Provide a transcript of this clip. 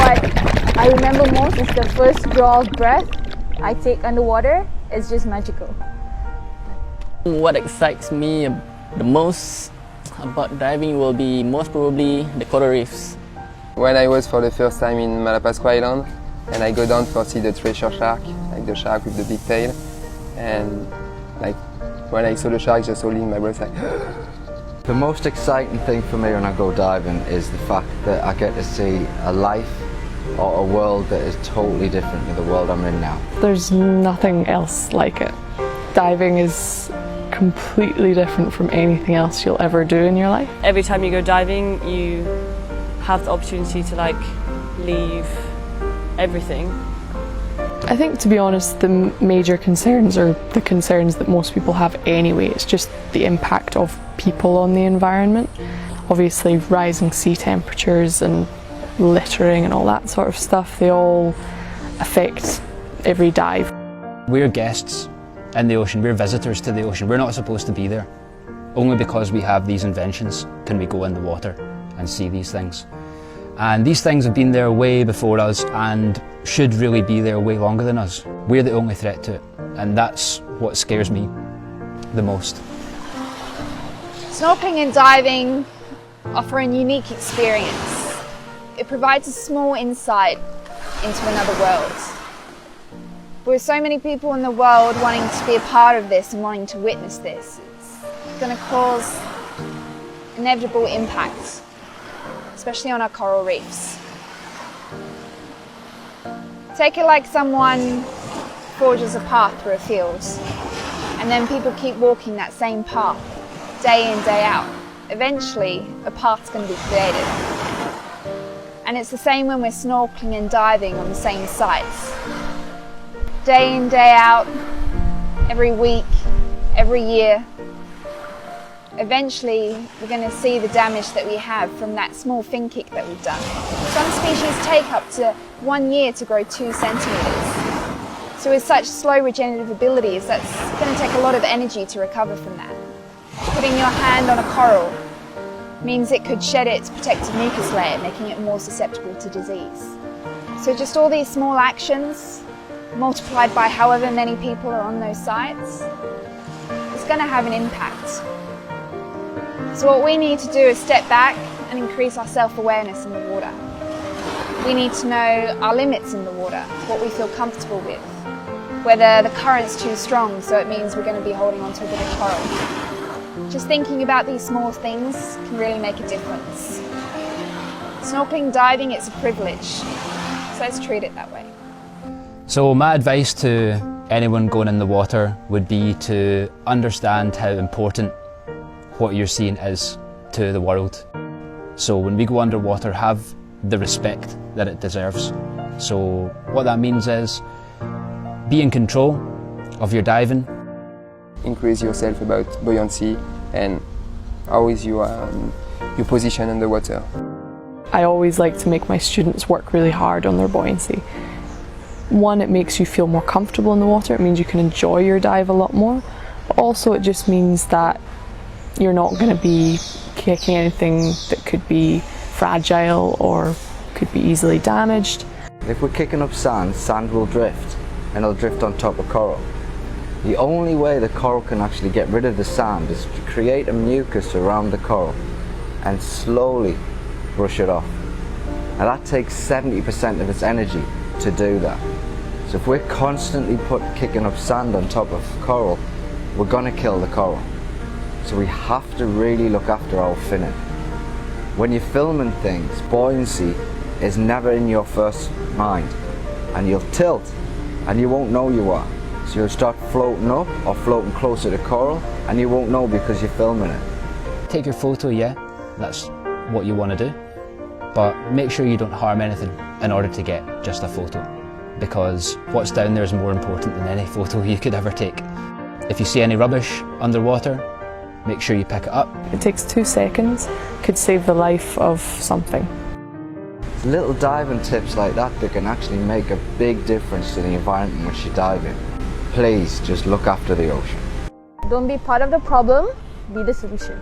what I remember most is the first draw of breath I take underwater. It's just magical. What excites me the most about diving will be most probably the coral reefs. When I was for the first time in Malapascua Island and I go down to see the treasure shark, like the shark with the big tail, and like when I saw the shark just holding my breath like The most exciting thing for me when I go diving is the fact that I get to see a life or a world that is totally different to the world I'm in now. There's nothing else like it. Diving is completely different from anything else you'll ever do in your life. Every time you go diving, you have the opportunity to leave everything. I think, to be honest, the major concerns are the concerns that most people have anyway. It's just the impact of people on the environment. Obviously, rising sea temperatures and littering and all that sort of stuff, they all affect every dive. We're guests in the ocean, we're visitors to the ocean. We're not supposed to be there. Only because we have these inventions can we go in the water and see these things. And these things have been there way before us and should really be there way longer than us. We're the only threat to it, and that's what scares me the most. Snorkeling and diving offer a unique experience. It provides a small insight into another world. With so many people in the world wanting to be a part of this and wanting to witness this, it's going to cause inevitable impact, especially on our coral reefs. Take it like someone forges a path through a field, and then people keep walking that same path day in, day out. Eventually, a path's going to be created. And it's the same when we're snorkeling and diving on the same sites. Day in, day out, every week, every year. Eventually, we're going to see the damage that we have from that small fin kick that we've done. Some species take up to 1 year to grow 2 centimetres. So with such slow regenerative abilities, that's going to take a lot of energy to recover from that. Putting your hand on a coral means it could shed its protective mucus layer, making it more susceptible to disease. So just all these small actions, multiplied by however many people are on those sites, it's going to have an impact. So what we need to do is step back and increase our self-awareness in the water. We need to know our limits in the water, what we feel comfortable with, whether the current's too strong, so it means we're going to be holding on to a bit of coral. Just thinking about these small things can really make a difference. Snorkeling, diving, it's a privilege, so let's treat it that way. So my advice to anyone going in the water would be to understand how important what you're seeing is to the world. So when we go underwater, have the respect that it deserves. So what that means is be in control of your diving. increase yourself about buoyancy and how is your position in the water. I always like to make my students work really hard on their buoyancy. One, it makes you feel more comfortable in the water, it means you can enjoy your dive a lot more, but also it just means that you're not going to be kicking anything that could be fragile or could be easily damaged. If we're kicking up sand, sand will drift and it'll drift on top of coral. The only way the coral can actually get rid of the sand is to create a mucus around the coral and slowly brush it off. And that takes 70% of its energy to do that. So if we're constantly kicking up sand on top of coral, we're going to kill the coral. So we have to really look after our finning. When you're filming things, buoyancy is never in your first mind, and you'll tilt and you won't know you are. So you'll start floating up or floating closer to coral and you won't know because you're filming it. Take your photo, yeah, that's what you want to do, but make sure you don't harm anything in order to get just a photo, because what's down there is more important than any photo you could ever take. If you see any rubbish underwater, make sure you pick it up. It takes 2 seconds, could save the life of something. It's little diving tips like that that can actually make a big difference to the environment in which you dive in. Please just look after the ocean. Don't be part of the problem, be the solution.